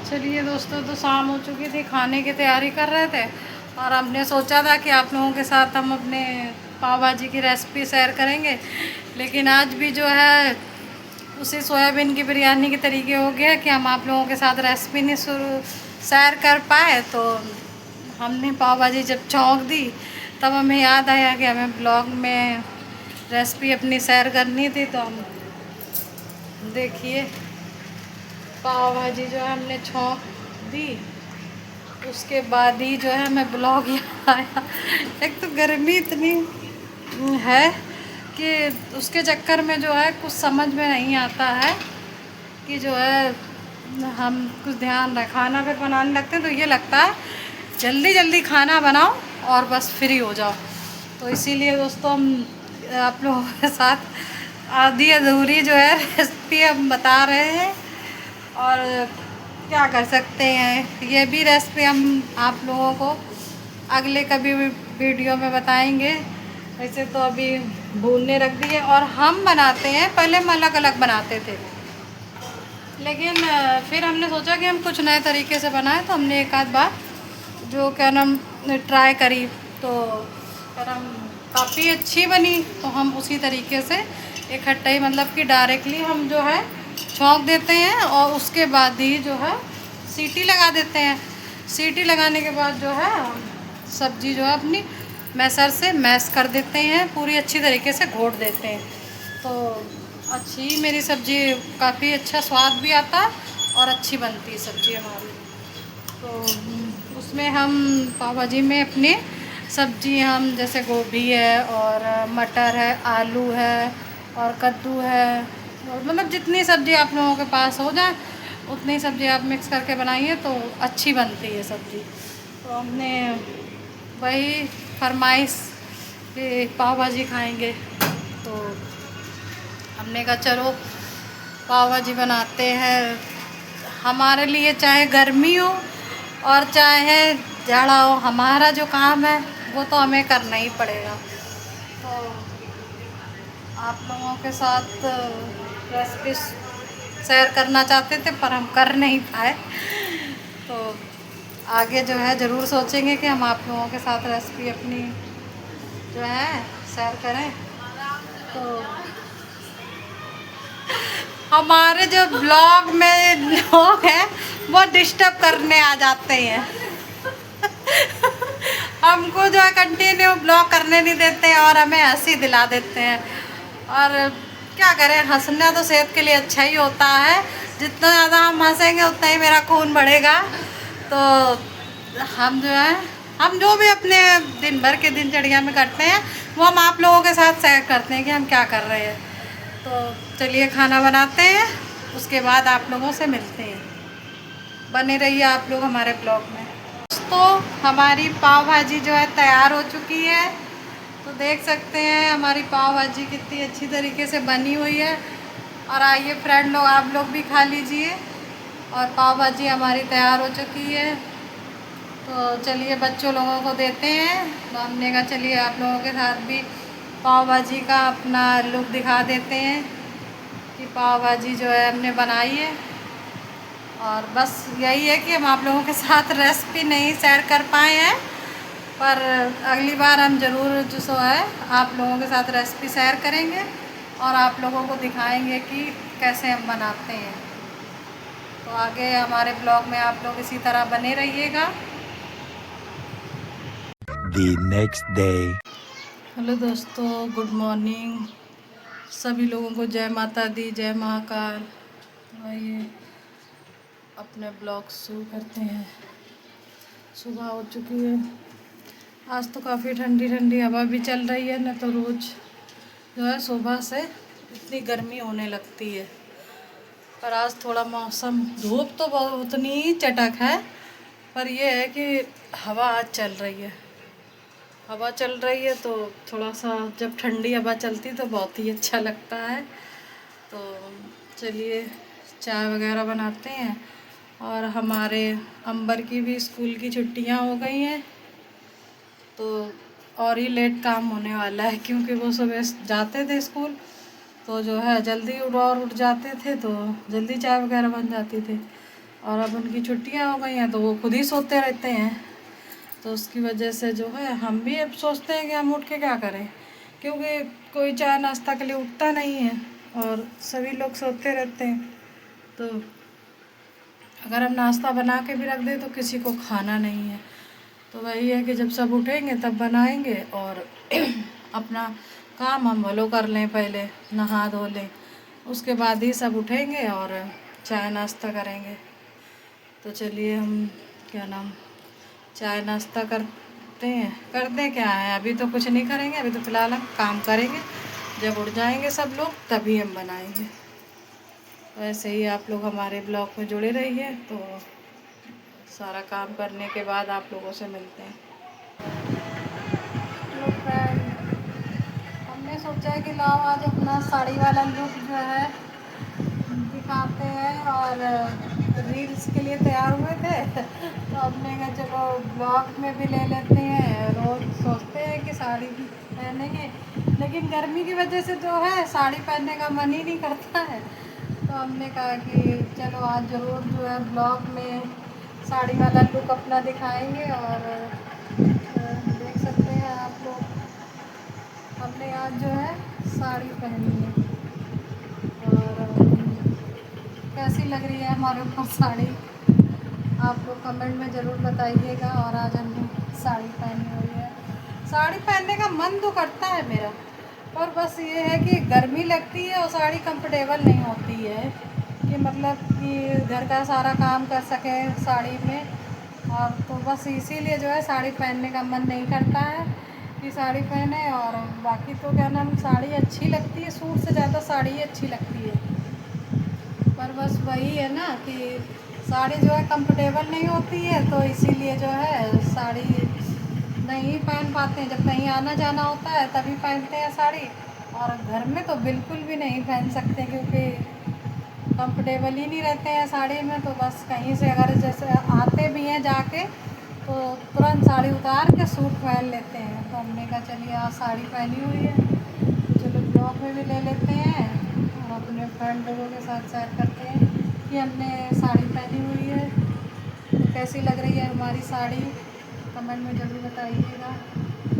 चलिए दोस्तों, तो शाम हो चुकी थी, खाने की तैयारी कर रहे थे और हमने सोचा था कि आप लोगों के साथ हम अपने पाव भाजी की रेसिपी शेयर करेंगे। लेकिन आज भी जो है उसी सोयाबीन की बिरयानी के तरीके हो गया कि हम आप लोगों के साथ रेसिपी नहीं शुरू शेयर कर पाए। तो हमने पाव भाजी जब छौंक दी तब हमें याद आया कि हमें ब्लॉग में रेसिपी अपनी शेयर करनी थी। तो हम देखिए पाव भाजी जो है हमने छौंक दी, उसके बाद ही जो है मैं ब्लॉग यहाँ आया। एक तो गर्मी इतनी है कि उसके चक्कर में जो है कुछ समझ में नहीं आता है कि जो है हम कुछ ध्यान रखें। खाना फिर बनाने लगते हैं तो ये लगता है जल्दी जल्दी खाना बनाओ और बस फ्री हो जाओ। तो इसीलिए दोस्तों हम आप लोगों के साथ आधी अधूरी जो है रेसिपी हम बता रहे हैं। और क्या कर सकते हैं, ये भी रेसिपी हम आप लोगों को अगले कभी वीडियो में बताएंगे। वैसे तो अभी भूनने रख दिए और हम बनाते हैं, पहले हम अलग अलग बनाते थे लेकिन फिर हमने सोचा कि हम कुछ नए तरीके से बनाएं। तो हमने एक आध बार जो क्या नाम ट्राई करी तो क्या नाम काफ़ी अच्छी बनी। तो हम उसी तरीके से इकट्ठा ही मतलब कि डायरेक्टली हम जो है छौंक देते हैं और उसके बाद ही जो है सीटी लगा देते हैं। सीटी लगाने के बाद जो है सब्ज़ी जो है अपनी मैसर से मैश कर देते हैं, पूरी अच्छी तरीके से घोट देते हैं। तो अच्छी मेरी सब्ज़ी काफ़ी अच्छा स्वाद भी आता है और अच्छी बनती है सब्ज़ी हमारी। तो उसमें हम पाव भाजी में अपने सब्ज़ी हम जैसे गोभी है और मटर है, आलू है और कद्दू है और मतलब जितनी सब्ज़ी आप लोगों के पास हो जाए उतनी सब्ज़ी आप मिक्स करके बनाइए तो अच्छी बनती है सब्ज़ी। तो हमने वही फरमाइश कि पाव भाजी खाएंगे तो हमने कहा चलो पाव भाजी बनाते हैं। हमारे लिए चाहे गर्मी हो और चाहे जाड़ा हो, हमारा जो काम है वो तो हमें करना ही पड़ेगा। तो आप लोगों के साथ रेसिपी शेयर करना चाहते थे पर हम कर नहीं पाए। तो आगे जो है ज़रूर सोचेंगे कि हम आप लोगों के साथ रेसिपी अपनी जो है शेयर करें। तो हमारे जो ब्लॉग में लोग हैं वो डिस्टर्ब करने आ जाते हैं। हमको जो है कंटिन्यू ब्लॉग करने नहीं देते हैं और हमें हंसी दिला देते हैं। और क्या करें, हंसना तो सेहत के लिए अच्छा ही होता है। जितना ज़्यादा हम हंसेंगे उतना ही मेरा खून बढ़ेगा। तो हम जो है हम जो भी अपने दिन भर के दिनचर्या में करते हैं वो हम आप लोगों के साथ शेयर करते हैं कि हम क्या कर रहे हैं। तो चलिए खाना बनाते हैं, उसके बाद आप लोगों से मिलते हैं। बने रहिए आप लोग हमारे ब्लॉग में। तो हमारी पाव भाजी जो है तैयार हो चुकी है। तो देख सकते हैं हमारी पाव भाजी कितनी अच्छी तरीके से बनी हुई है। और आइए फ्रेंड लोग, आप लोग भी खा लीजिए। और पाव भाजी हमारी तैयार हो चुकी है। तो चलिए बच्चों लोगों को देते हैं। तो हमने कहा चलिए आप लोगों के साथ भी पाव भाजी का अपना लुक दिखा देते हैं कि पाव भाजी जो है हमने बनाई है। और बस यही है कि हम आप लोगों के साथ रेसिपी नहीं शेयर कर पाए हैं, पर अगली बार हम ज़रूर जो सो है आप लोगों के साथ रेसिपी शेयर करेंगे और आप लोगों को दिखाएंगे कि कैसे हम बनाते हैं। तो आगे हमारे ब्लॉग में आप लोग इसी तरह बने रहिएगा। The next day. हेलो दोस्तों, गुड मॉर्निंग। सभी लोगों को जय माता दी, जय महाकाल। आइए अपने ब्लॉग शुरू करते हैं। सुबह हो चुकी है, आज तो काफ़ी ठंडी ठंडी हवा भी चल रही है। न तो रोज़ जो है सुबह से इतनी गर्मी होने लगती है, पर आज थोड़ा मौसम धूप तो बहुत उतनी ही चटक है, पर यह है कि हवा आज चल रही है। हवा चल रही है तो थोड़ा सा जब ठंडी हवा चलती तो बहुत ही अच्छा लगता है। तो चलिए चाय वगैरह बनाते हैं। और हमारे अंबर की भी स्कूल की छुट्टियां हो गई हैं तो और ही लेट काम होने वाला है, क्योंकि वो सुबह जाते थे स्कूल तो जो है जल्दी उठ जाते थे तो जल्दी चाय वगैरह बन जाती थी। और अब उनकी छुट्टियां हो गई हैं तो वो खुद ही सोते रहते हैं। तो उसकी वजह से जो है हम भी अब सोचते हैं कि हम उठ के क्या करें, क्योंकि कोई चाय नाश्ता के लिए उठता नहीं है और सभी लोग सोते रहते हैं। तो अगर हम नाश्ता बना के भी रख दें तो किसी को खाना नहीं है। तो वही है कि जब सब उठेंगे तब बनाएंगे और अपना काम हम भलो कर लें, पहले नहा धो लें, उसके बाद ही सब उठेंगे और चाय नाश्ता करेंगे। तो चलिए हम क्या नाम चाय नाश्ता करते क्या है, अभी तो कुछ नहीं करेंगे, अभी तो फ़िलहाल हम काम करेंगे। जब उठ जाएंगे सब लोग तभी हम बनाएंगे। वैसे ही आप लोग हमारे ब्लॉग में जुड़े रहिए, तो सारा काम करने के बाद आप लोगों से मिलते हैं। हेलो फ्रेंड, हमने सोचा है कि लाओ आज अपना साड़ी वाला लुक जो है दिखाते हैं, और रील्स के लिए तैयार हुए थे तो हमने कहा चलो ब्लॉग में भी ले लेते हैं। रोज़ सोचते हैं कि साड़ी पहनेंगे, लेकिन गर्मी की वजह से जो है साड़ी पहनने का मन ही नहीं करता है। तो हमने कहा कि चलो आज ज़रूर जो है ब्लॉग में साड़ी वाला लुक अपना दिखाएंगे। और देख सकते हैं आप लोग, हमने आज जो है साड़ी पहनी है और कैसी लग रही है हमारे ऊपर साड़ी, आप लोग कमेंट में ज़रूर बताइएगा। और आज हमने साड़ी पहनी हुई है। साड़ी पहनने का मन तो करता है मेरा, पर बस ये है कि गर्मी लगती है और साड़ी कंफर्टेबल नहीं होती है कि मतलब कि घर का सारा काम कर सके साड़ी में। और तो बस इसीलिए जो है साड़ी पहनने का मन नहीं करता है कि साड़ी पहने। और बाकी तो क्या नाम साड़ी अच्छी लगती है, सूट से ज़्यादा साड़ी ही अच्छी लगती है। पर बस वही है ना कि साड़ी जो है कंफर्टेबल नहीं होती है, तो इसीलिए जो है साड़ी नहीं पहन पाते हैं। जब कहीं आना जाना होता है तभी पहनते हैं साड़ी, और घर में तो बिल्कुल भी नहीं पहन सकते क्योंकि कंफर्टेबल ही नहीं रहते हैं साड़ी में। तो बस कहीं से अगर जैसे आते भी हैं जाके तो तुरंत साड़ी उतार के सूट पहन लेते हैं। तो हमने कहा चलिए आज साड़ी पहनी हुई है तो चलो ब्लॉग में भी ले लेते हैं और अपने फ्रेंड लोगों के साथ शेयर करते हैं कि हमने साड़ी पहनी हुई है। तो कैसी लग रही है हमारी साड़ी, कमेंट में ज़रूर बताइएगा।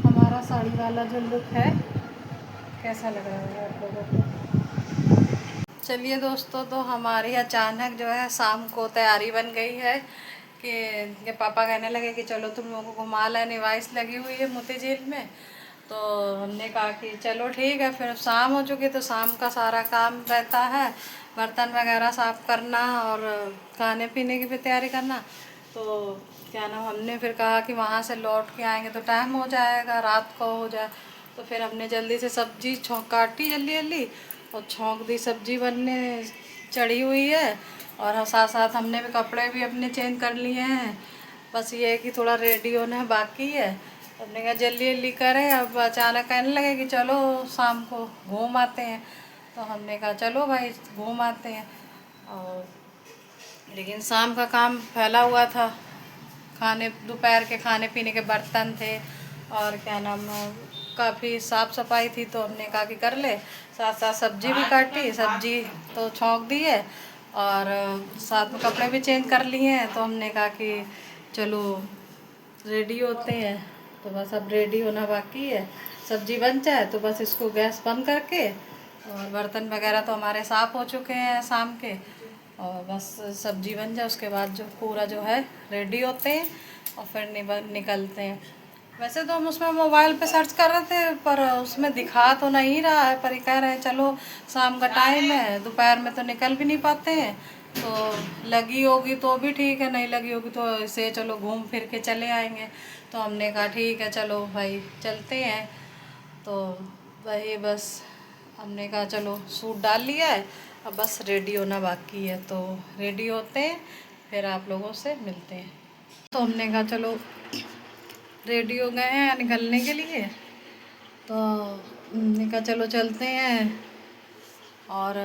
हमारा साड़ी वाला जो लुक है कैसा लग रहा है आप लोगों को। चलिए दोस्तों, तो हमारी अचानक जो है शाम को तैयारी बन गई है कि पापा कहने लगे कि चलो तुम लोगों को घुमा लाए, निवाइस लगी हुई है मोती झील में। तो हमने कहा कि चलो ठीक है। फिर शाम हो चुकी तो शाम का सारा काम रहता है, बर्तन वगैरह साफ़ करना और खाने पीने की भी तैयारी करना। तो क्या नाम हमने फिर कहा कि वहाँ से लौट के आएंगे तो टाइम हो जाएगा, रात को हो जाए। तो फिर हमने जल्दी से सब्जी काटी जल्दी जल्दी और छौंक दी, सब्जी बनने चढ़ी हुई है। और साथ साथ हमने भी कपड़े भी अपने चेंज कर लिए हैं, बस ये है कि थोड़ा रेडी होना बाकी है। हमने कहा जल्दी जल्दी करें। अब अचानक कहने लगे कि चलो शाम को घूम आते हैं। तो हमने कहा चलो भाई घूम आते हैं। और लेकिन शाम का काम फैला हुआ था, दोपहर के खाने पीने के बर्तन थे और क्या नाम काफ़ी साफ़ सफाई थी। तो हमने कहा कि कर ले, साथ साथ सब्जी भी काटी, सब्जी तो छौंक दी है और साथ में कपड़े भी चेंज कर लिए हैं। तो हमने कहा कि चलो रेडी होते हैं। तो बस अब रेडी होना बाकी है, सब्जी बन जाए तो बस इसको गैस बंद करके, और बर्तन वगैरह तो हमारे साफ़ हो चुके हैं शाम के, और बस सब्जी बन जाए उसके बाद जो पूरा जो है रेडी होते हैं और फिर निकलते हैं। वैसे तो हम उसमें मोबाइल पे सर्च कर रहे थे पर उसमें दिखा तो नहीं रहा है, पर कह रहे हैं चलो शाम का टाइम है, दोपहर में तो निकल भी नहीं पाते हैं। तो लगी होगी तो भी ठीक है, नहीं लगी होगी तो इसे चलो घूम फिर के चले आएंगे। तो हमने कहा ठीक है चलो भाई चलते हैं। तो वही बस हमने कहा चलो सूट डाल लिया है, अब बस रेडी होना बाकी है। तो रेडी होते हैं फिर आप लोगों से मिलते हैं। तो हमने कहा चलो रेडी हो गए हैं निकलने के लिए। तो हमने कहा चलो चलते हैं और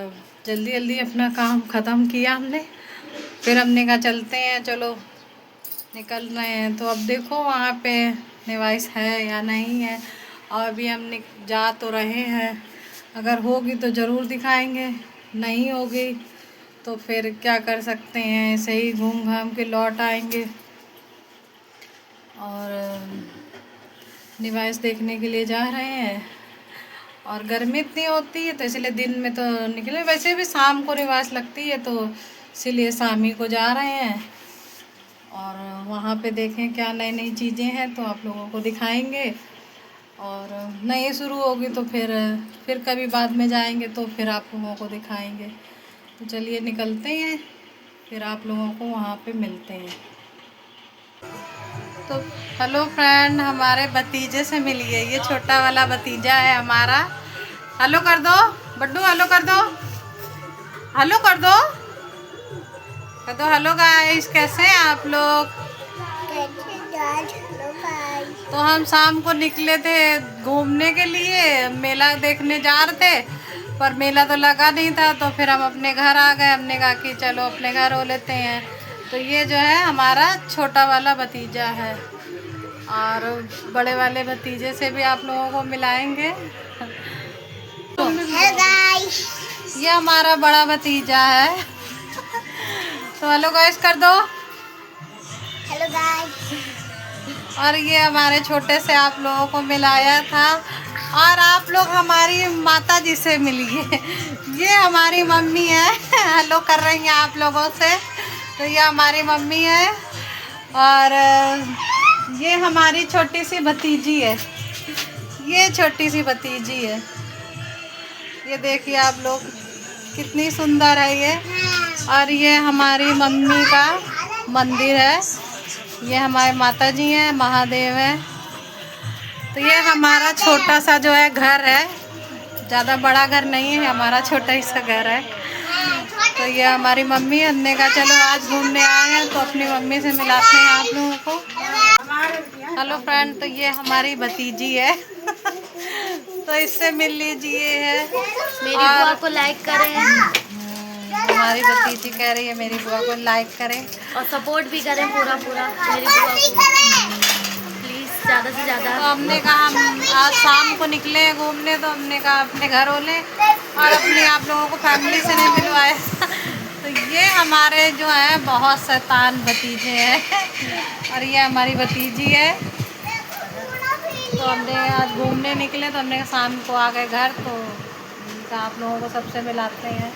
जल्दी जल्दी अपना काम ख़त्म किया हमने। फिर हमने कहा चलते हैं, चलो निकल रहे हैं। तो अब देखो वहाँ पे निवाइस है या नहीं है, और अभी हम जा तो रहे हैं, अगर होगी तो ज़रूर दिखाएंगे, नहीं होगी तो फिर क्या कर सकते हैं, ऐसे ही घूम घाम के लौट आएंगे। और निवास देखने के लिए जा रहे हैं। और गर्मी इतनी होती है तो इसलिए दिन में तो निकले, वैसे भी शाम को निवास लगती है तो इसीलिए शाम ही को जा रहे हैं। और वहाँ पे देखें क्या नई नई चीज़ें हैं तो आप लोगों को दिखाएंगे। और नई शुरू होगी तो फिर कभी बाद में जाएंगे तो फिर आप लोगों को दिखाएंगे। तो चलिए निकलते हैं, फिर आप लोगों को वहाँ पे मिलते हैं। तो हेलो फ्रेंड, हमारे भतीजे से मिलिए। ये छोटा वाला भतीजा है हमारा। हेलो कर दो बड्डू, हेलो कर दो, हेलो कर दो, कर दो हेलो गाइस। कैसे हैं आप लोग? तो हम शाम को निकले थे घूमने के लिए, मेला देखने जा रहे थे, पर मेला तो लगा नहीं था तो फिर हम अपने घर आ गए। हमने कहा कि चलो अपने घर हो लेते हैं। तो ये जो है हमारा छोटा वाला भतीजा है, और बड़े वाले भतीजे से भी आप लोगों को मिलाएंगे। हेलो गाइस, ये हमारा बड़ा भतीजा है। तो हेलो गाइस कर दो। Hello guys. और ये हमारे छोटे से आप लोगों को मिलाया था। और आप लोग हमारी माता जी से मिलिए। ये हमारी मम्मी है। हेलो कर रही हैं आप लोगों से। तो ये हमारी मम्मी है, और ये हमारी छोटी सी भतीजी है। ये छोटी सी भतीजी है। ये देखिए आप लोग कितनी सुंदर है ये। और ये हमारी मम्मी का मंदिर है। ये हमारे माता जी हैं, महादेव है। तो ये हमारा छोटा सा जो है घर है, ज़्यादा बड़ा घर नहीं है, हमारा छोटा ही सा घर है। तो ये हमारी मम्मी है। हमने कहा चलो आज घूमने आए हैं तो अपनी मम्मी से मिलाते हैं आप लोगों को। हेलो फ्रेंड, तो ये हमारी भतीजी है। तो इससे मिल लीजिए है। मेरी बुआ को लाइक करें हमारी भतीजी कह रही है मेरी बुआ को लाइक करें और सपोर्ट भी करें पूरा मेरी बुआ को प्लीज़, ज़्यादा से ज़्यादा। तो हमने कहा हम आज शाम को निकले हैं घूमने, तो हमने कहा अपने घर हो लें और अपने आप लोगों को फैमिली से नहीं मिलवाए। तो ये हमारे जो है बहुत शैतान भतीजे हैं। और ये हमारी भतीजी है। तो हमने आज घूमने निकले तो हमने शाम को आ गए घर, तो आप लोगों को सबसे मिलाते हैं।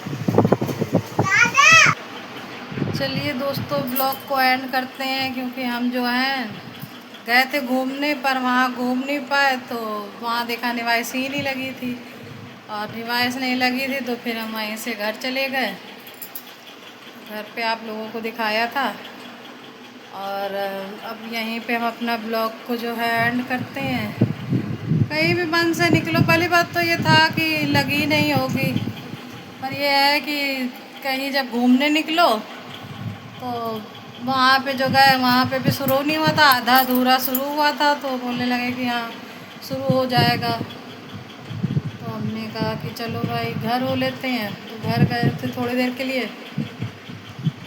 चलिए दोस्तों, ब्लॉग को एंड करते हैं, क्योंकि हम जो हैं गए थे घूमने पर वहाँ घूम नहीं पाए। तो वहाँ देखा निवास ही नहीं लगी थी, और निवास नहीं लगी थी तो फिर हम वहीं से घर चले गए। घर पे आप लोगों को दिखाया था। और अब यहीं पे हम अपना ब्लॉग को जो है एंड करते हैं। कहीं भी मन से निकलो, पहली बात तो ये था कि लगी नहीं होगी, पर ये है कि कहीं जब घूमने निकलो तो वहाँ पे जो गए वहाँ पे भी शुरू नहीं हुआ था, आधा अधूरा शुरू हुआ था। तो बोलने लगे कि हाँ शुरू हो जाएगा। तो हमने कहा कि चलो भाई घर हो लेते हैं। तो घर गए थे थोड़ी देर के लिए,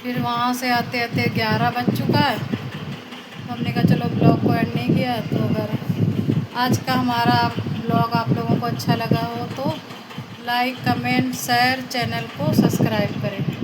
फिर वहाँ से आते आते 11 बज चुका है। तो हमने कहा चलो ब्लॉग को एंड नहीं किया। तो अगर आज का हमारा ब्लॉग आप लोगों को अच्छा लगा हो तो लाइक, कमेंट, शेयर, चैनल को सब्सक्राइब करें।